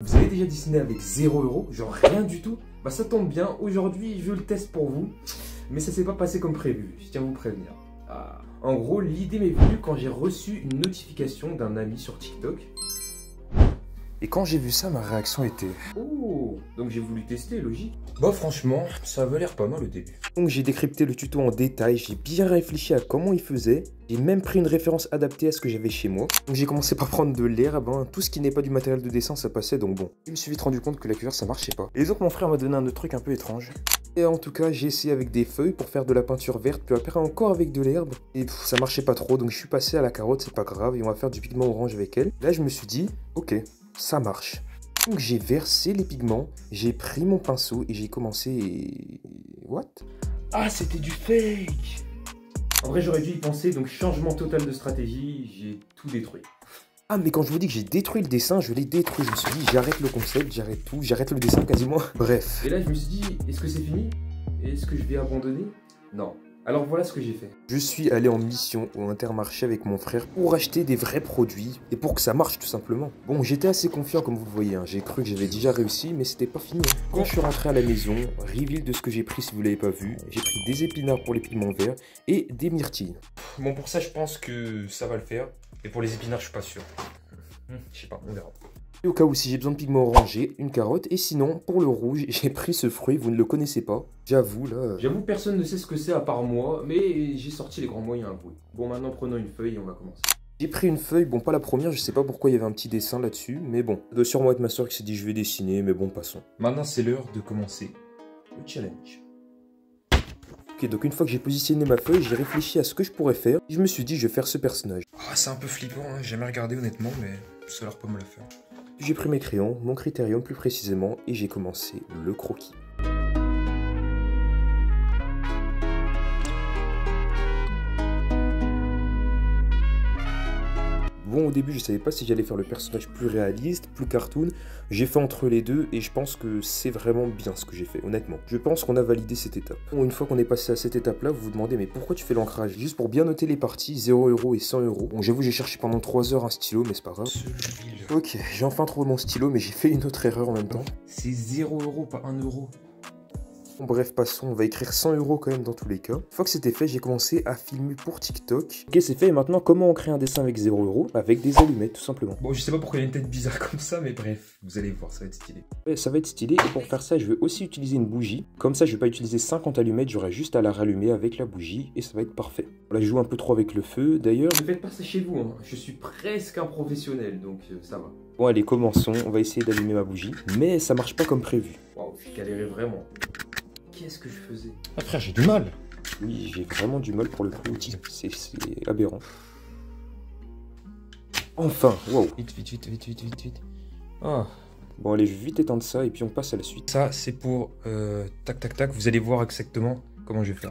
Vous avez déjà dessiné avec 0 €, genre rien du tout? Bah ça tombe bien, aujourd'hui je le teste pour vous, mais ça s'est pas passé comme prévu, je tiens à vous prévenir. En gros, l'idée m'est venue quand j'ai reçu une notification d'un ami sur TikTok. Et quand j'ai vu ça, ma réaction était oh, donc j'ai voulu tester, logique. Bah franchement, ça avait l'air pas mal au début. Donc j'ai décrypté le tuto en détail, j'ai bien réfléchi à comment il faisait. J'ai même pris une référence adaptée à ce que j'avais chez moi. Donc j'ai commencé par prendre de l'herbe, hein. Tout ce qui n'est pas du matériel de dessin ça passait, donc bon. Je me suis vite rendu compte que la cuillère ça marchait pas. Et donc mon frère m'a donné un autre truc un peu étrange. Et en tout cas, j'ai essayé avec des feuilles pour faire de la peinture verte, puis après encore avec de l'herbe. Et ça marchait pas trop, donc je suis passé à la carotte, c'est pas grave, et on va faire du pigment orange avec elle. Là je me suis dit, ok, ça marche. Donc j'ai versé les pigments, j'ai pris mon pinceau et j'ai commencé... What? Ah, c'était du fake! En vrai, j'aurais dû y penser, donc changement total de stratégie, j'ai tout détruit. Ah, mais quand je vous dis que j'ai détruit le dessin, je l'ai détruit. Je me suis dit, j'arrête le concept, j'arrête tout, j'arrête le dessin quasiment. Bref. Et là, je me suis dit, est-ce que c'est fini? Est-ce que je vais abandonner? Non. Alors voilà ce que j'ai fait. Je suis allé en mission au Intermarché avec mon frère pour acheter des vrais produits et pour que ça marche tout simplement. Bon, j'étais assez confiant comme vous le voyez, hein. J'ai cru que j'avais déjà réussi mais c'était pas fini. Quand je suis rentré à la maison, reveal de ce que j'ai pris si vous l'avez pas vu, j'ai pris des épinards pour les pigments verts et des myrtilles. Bon, pour ça je pense que ça va le faire. Et pour les épinards je suis pas sûr. Je sais pas, on verra. Et au cas où si j'ai besoin de pigments orangés, une carotte. Et sinon, pour le rouge, j'ai pris ce fruit, vous ne le connaissez pas. J'avoue, là... J'avoue, personne ne sait ce que c'est à part moi, mais j'ai sorti les grands moyens, oui. Bon, maintenant, prenons une feuille et on va commencer. J'ai pris une feuille, bon, pas la première, je sais pas pourquoi il y avait un petit dessin là-dessus, mais bon. Ça doit sûrement être ma soeur qui s'est dit, je vais dessiner, mais bon, passons. Maintenant, c'est l'heure de commencer le challenge. Ok, donc une fois que j'ai positionné ma feuille, j'ai réfléchi à ce que je pourrais faire. Et je me suis dit, je vais faire ce personnage. Ah, c'est un peu flippant, hein. J'ai jamais regardé honnêtement, mais ça a l'air pas mal à faire. J'ai pris mes crayons, mon critérium plus précisément, et j'ai commencé le croquis. Bon, au début, je savais pas si j'allais faire le personnage plus réaliste, plus cartoon. J'ai fait entre les deux et je pense que c'est vraiment bien ce que j'ai fait, honnêtement. Je pense qu'on a validé cette étape. Bon, une fois qu'on est passé à cette étape-là, vous vous demandez, mais pourquoi tu fais l'ancrage? Juste pour bien noter les parties, 0 € et 100 €. Bon, j'avoue, j'ai cherché pendant 3 heures un stylo, mais c'est pas grave. Ok, j'ai enfin trouvé mon stylo, mais j'ai fait une autre erreur en même temps. C'est 0 €, pas 1 €. Bon, bref, passons, on va écrire 100 € quand même dans tous les cas. Une fois que c'était fait, j'ai commencé à filmer pour TikTok. Ok, c'est fait, et maintenant, comment on crée un dessin avec 0 €? Avec des allumettes, tout simplement. Bon, je sais pas pourquoi il y a une tête bizarre comme ça, mais bref, vous allez voir, ça va être stylé. Ouais, ça va être stylé, et pour faire ça, je vais aussi utiliser une bougie. Comme ça, je vais pas utiliser 50 allumettes, j'aurai juste à la rallumer avec la bougie, et ça va être parfait. Là, je joue un peu trop avec le feu, d'ailleurs. Ne faites pas ça chez vous, hein. Je suis presque un professionnel, donc ça va. Bon, allez, commençons, on va essayer d'allumer ma bougie, mais ça marche pas comme prévu. Waouh, j'ai galéré vraiment. Qu'est-ce que je faisais? Ah frère, j'ai du mal. Oui, j'ai vraiment du mal pour le coup. C'est aberrant. Enfin, wow. Vite. Ah. Bon, allez, je vais vite éteindre ça et puis on passe à la suite. Ça, c'est pour... tac. Vous allez voir exactement comment je vais faire.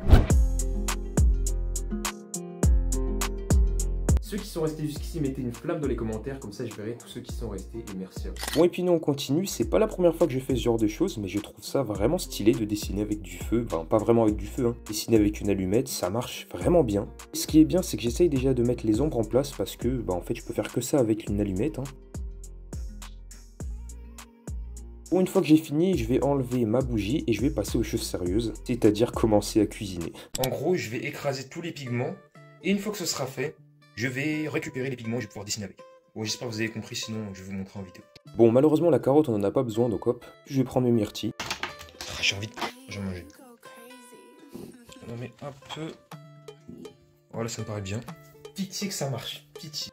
Ceux qui sont restés jusqu'ici, mettez une flamme dans les commentaires, comme ça je verrai tous ceux qui sont restés et merci à vous. Bon, et puis nous on continue, c'est pas la première fois que je fais ce genre de choses, mais je trouve ça vraiment stylé de dessiner avec du feu, enfin pas vraiment avec du feu, hein. Dessiner avec une allumette, ça marche vraiment bien. Ce qui est bien, c'est que j'essaye déjà de mettre les ombres en place parce que, en fait, je peux faire que ça avec une allumette, hein. Bon, une fois que j'ai fini, je vais enlever ma bougie et je vais passer aux choses sérieuses, c'est-à-dire commencer à cuisiner. En gros, je vais écraser tous les pigments, et une fois que ce sera fait, je vais récupérer les pigments et je vais pouvoir dessiner avec. Bon, j'espère que vous avez compris, sinon je vais vous montrer en vidéo. Bon, malheureusement, la carotte, on en a pas besoin, donc hop. Je vais prendre mes myrtilles. Ah, j'ai envie de manger. On en met un peu. Voilà, ça me paraît bien. Pitié que ça marche. Pitié.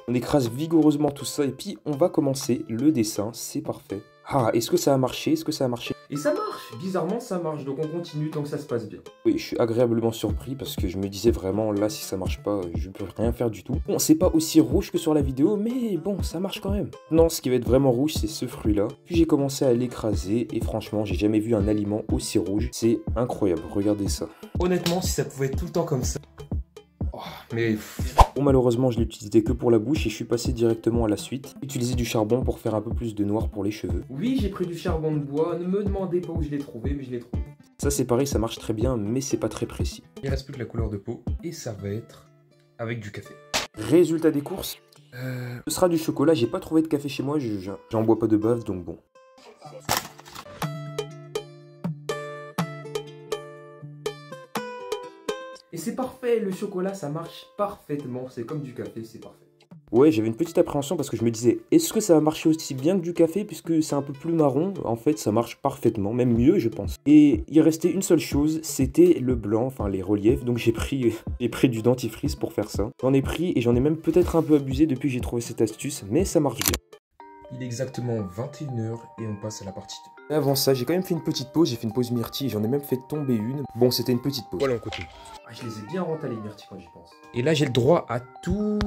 On écrase vigoureusement tout ça et puis on va commencer le dessin. C'est parfait. Ah, est-ce que ça a marché? Est-ce que ça a marché? Et ça marche! Bizarrement, ça marche, donc on continue tant que ça se passe bien. Oui, je suis agréablement surpris parce que je me disais vraiment, là, si ça marche pas, je peux rien faire du tout. Bon, c'est pas aussi rouge que sur la vidéo, mais bon, ça marche quand même. Non, ce qui va être vraiment rouge, c'est ce fruit-là. Puis j'ai commencé à l'écraser et franchement, j'ai jamais vu un aliment aussi rouge. C'est incroyable, regardez ça. Honnêtement, si ça pouvait être tout le temps comme ça... Oh, mais... Bon, malheureusement, je l'ai utilisé que pour la bouche et je suis passé directement à la suite. Utiliser du charbon pour faire un peu plus de noir pour les cheveux. Oui, j'ai pris du charbon de bois, ne me demandez pas où je l'ai trouvé, mais je l'ai trouvé. Ça c'est pareil, ça marche très bien, mais c'est pas très précis. Il reste plus que la couleur de peau et ça va être avec du café. Résultat des courses. Ce sera du chocolat, j'ai pas trouvé de café chez moi, j'en bois pas de base, donc bon. Et c'est parfait, le chocolat ça marche parfaitement, c'est comme du café, c'est parfait. Ouais, j'avais une petite appréhension parce que je me disais, est-ce que ça va marcher aussi bien que du café puisque c'est un peu plus marron? En fait, ça marche parfaitement, même mieux, je pense. Et il restait une seule chose, c'était le blanc, enfin les reliefs. Donc j'ai pris du dentifrice pour faire ça. J'en ai pris et j'en ai même peut-être un peu abusé depuis que j'ai trouvé cette astuce, mais ça marche bien. Il est exactement 21 h et on passe à la partie 2. Avant ça, j'ai quand même fait une petite pause, j'ai fait une pause myrtille, j'en ai même fait tomber une. Bon, c'était une petite pause. Voilà, on continue. Ah, je les ai bien rentés les myrtilles quand j'y pense. Et là, j'ai le droit à tous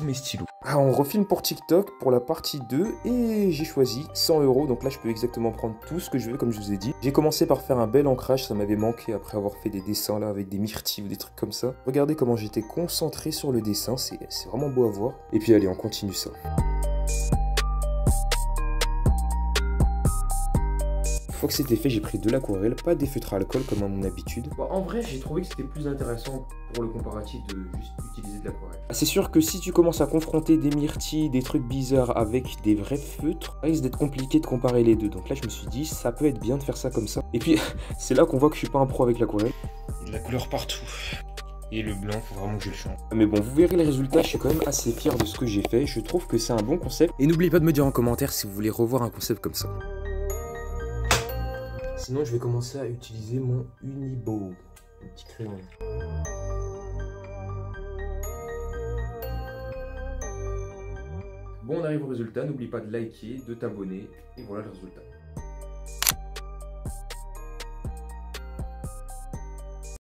mes stylos. Ah, on refilme pour TikTok pour la partie 2 et j'ai choisi 100 €. Donc là, je peux exactement prendre tout ce que je veux, comme je vous ai dit. J'ai commencé par faire un bel ancrage, ça m'avait manqué après avoir fait des dessins là avec des myrtilles ou des trucs comme ça. Regardez comment j'étais concentré sur le dessin, c'est vraiment beau à voir. Et puis allez, on continue ça. Une fois que c'était fait, j'ai pris de l'aquarelle, pas des feutres à alcool comme à mon habitude. Bon, en vrai, j'ai trouvé que c'était plus intéressant pour le comparatif de juste utiliser de l'aquarelle. C'est sûr que si tu commences à confronter des myrtilles, des trucs bizarres avec des vrais feutres, ça risque d'être compliqué de comparer les deux. Donc là, je me suis dit, ça peut être bien de faire ça comme ça. Et puis, c'est là qu'on voit que je suis pas un pro avec l'aquarelle. Il y a de la couleur partout. Et le blanc, faut vraiment que je le change. Mais bon, vous verrez les résultats, je suis quand même assez fier de ce que j'ai fait. Je trouve que c'est un bon concept. Et n'oubliez pas de me dire en commentaire si vous voulez revoir un concept comme ça. Sinon, je vais commencer à utiliser mon Unibo, un petit crayon. Bon, on arrive au résultat. N'oublie pas de liker, de t'abonner. Et voilà le résultat.